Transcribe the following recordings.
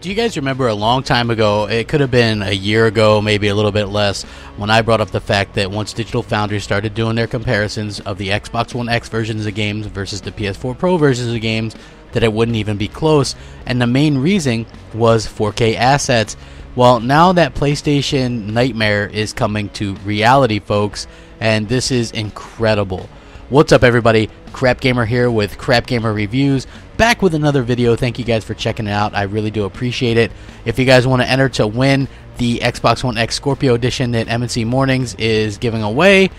you guys remember a long time ago, it could have been a year ago, maybe a little bit less, when I brought up the fact that once Digital Foundry started doing their comparisons of the Xbox One X versions of games versus the PS4 Pro versions of games, that it wouldn't even be close, and the main reason was 4K assets. Well, now that PlayStation nightmare is coming to reality, folks, and this is incredible. What's up, everybody? Crapgamer here with Crapgamer Reviews, back with another video. Thank you guys for checking it out. I really do appreciate it. If you guys want to enter to win the Xbox One X Scorpio Edition that MNC Mornings is giving away,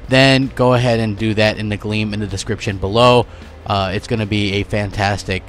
then go ahead and do that in the Gleam in the description below. It's going to be a fantastic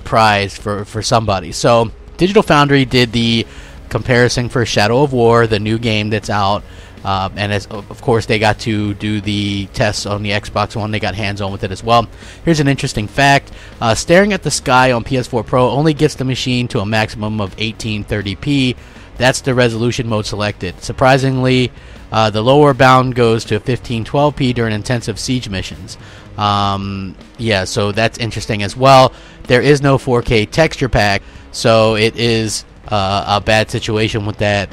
prize for somebody. So, Digital Foundry did the comparison for Shadow of War, the new game that's out. And of course, they got to do the tests on the Xbox One. They got hands-on with it as well. Here's an interesting fact. Staring at the sky on PS4 Pro only gets the machine to a maximum of 1830p. That's the resolution mode selected. Surprisingly, the lower bound goes to 1512p during intensive siege missions. Yeah, so that's interesting as well. There is no 4K texture pack, so it is a bad situation with that.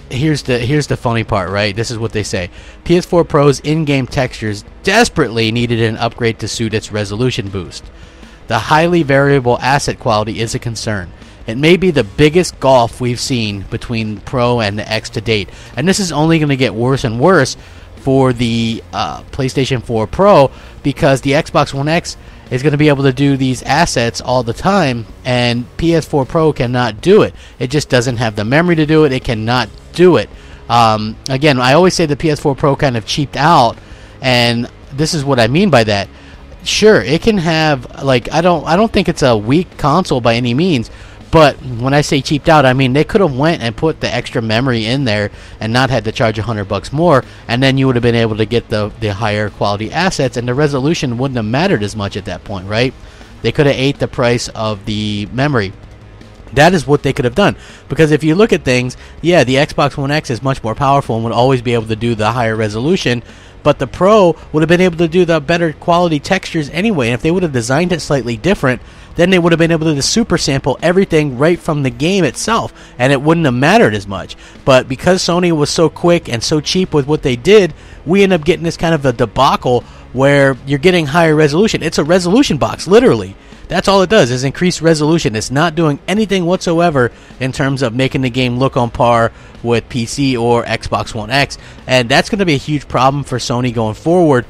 Here's the funny part, right? This is what they say. PS4 Pro's in-game textures desperately needed an upgrade to suit its resolution boost. The highly variable asset quality is a concern. It may be the biggest gulf we've seen between the Pro and the X to date, and this is only going to get worse and worse for the PlayStation 4 Pro, because the Xbox One X is going to be able to do these assets all the time, and PS4 Pro cannot do it. It just doesn't have the memory to do it. It cannot do it. Again, I always say the PS4 Pro kind of cheaped out, and this is what I mean by that. Sure, it can have, like, I don't think it's a weak console by any means, but when I say cheaped out, I mean they could have went and put the extra memory in there and not had to charge $100 more, and then you would have been able to get the higher quality assets, and the resolution wouldn't have mattered as much at that point, right? They could have ate the price of the memory. That is what they could have done, because if you look at things, yeah, the Xbox One X is much more powerful and would always be able to do the higher resolution, but the Pro would have been able to do the better quality textures anyway. And if they would have designed it slightly different, then they would have been able to super sample everything right from the game itself, and it wouldn't have mattered as much. But because Sony was so quick and so cheap with what they did, we end up getting this kind of a debacle where you're getting higher resolution. It's a resolution box, literally. That's all it does, is increase resolution. It's not doing anything whatsoever in terms of making the game look on par with PC or Xbox One X. And that's going to be a huge problem for Sony going forward.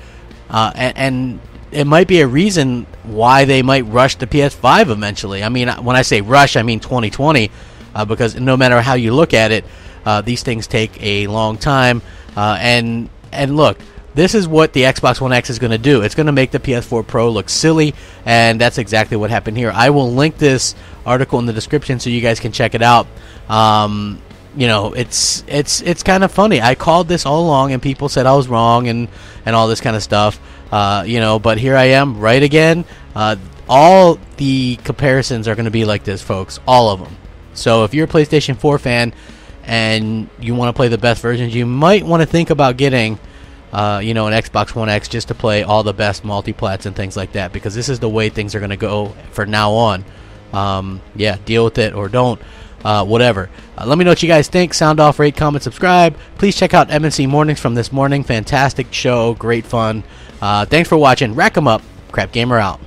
And it might be a reason why they might rush the PS5 eventually. I mean, when I say rush, I mean 2020. Because no matter how you look at it, these things take a long time. And look, this is what the Xbox One X is going to do. It's going to make the PS4 Pro look silly, and that's exactly what happened here. I will link this article in the description so you guys can check it out. You know, it's kind of funny. I called this all along, and people said I was wrong and all this kind of stuff. You know, but here I am, right again. All the comparisons are going to be like this, folks. All of them. So if you're a PlayStation 4 fan and you want to play the best versions, you might want to think about getting you know, an Xbox One X just to play all the best multiplats and things like that, because this is the way things are going to go for now on. Yeah, deal with it or don't. Whatever. Let me know what you guys think. Sound off, rate, comment, subscribe. Please check out MNC Mornings from this morning. Fantastic show. Great fun. Thanks for watching. Rack 'em up. Crapgamer out.